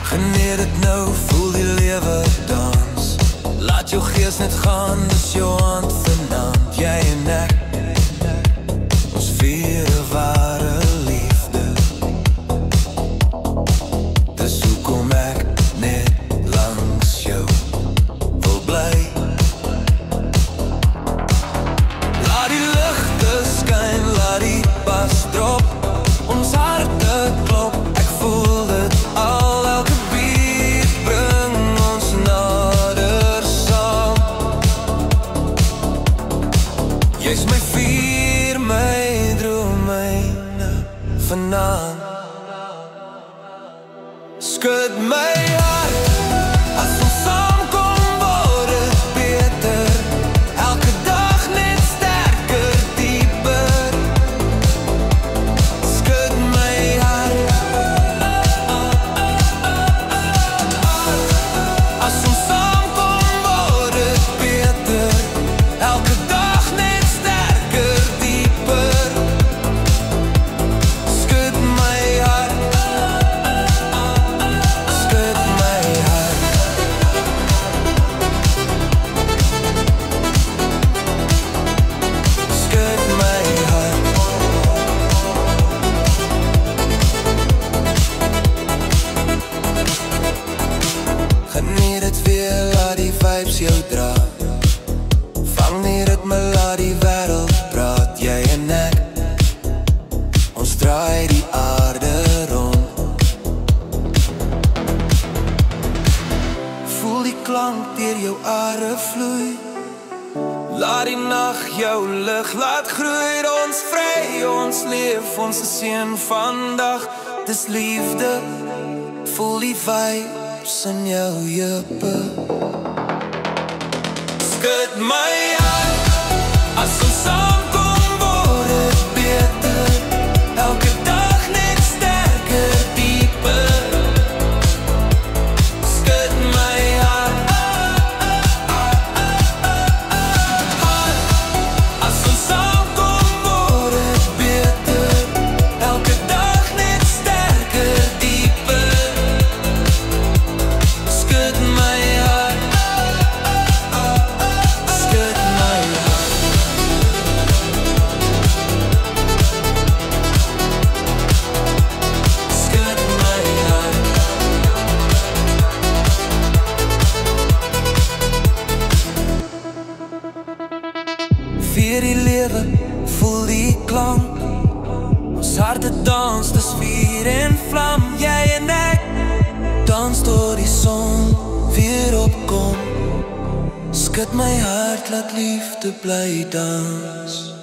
Geniet dit nou, voel die lewe dans. Laat jou gees net gaan, dis jou hand vanaand. Jy en ek, ons vier 'n ware liefde. Dis hoekom ek net langs jou wil bly. Laat die ligte skyn, laat die bas drop. Ons harte klop, ek voel dit al. Elke beat bring ons nader saam. Jy's my vuur, my droom, myne vanaand. Skud my hart, as ons saamkom word dit beter. Elke dag net sterker, dieper. Skud my hart, as ons saamkom word dit beter. Elke dag net sterker, dieper. Skud my hart, skud my hart. Skud my hart. Geniet dit weer, laat die vibes jou dra. Vang nie ritme, laat die wêreld praat. Jy en ek, ons draai die aarde rond. Voel die klank deur jou are vloei. Laat die nag jou lig laat groei. Ons vry, ons leef, ons is een vandag. Dis liefde, voel die vibes in jou heupe. Skud my hart, as ons saamkom word dit beter. Elke dag net sterker, dieper. Skud my hart, as ons saamkom word dit beter. Elke dag net sterker, dieper. Skud my hart, skud my hart. Skud my hart. Vier die lewe, voel die klank. Ons harte dans, dis vuur en vlam. Jy en ek, dans tot die son weer opkom. Skud my hart, laat liefde bly dans.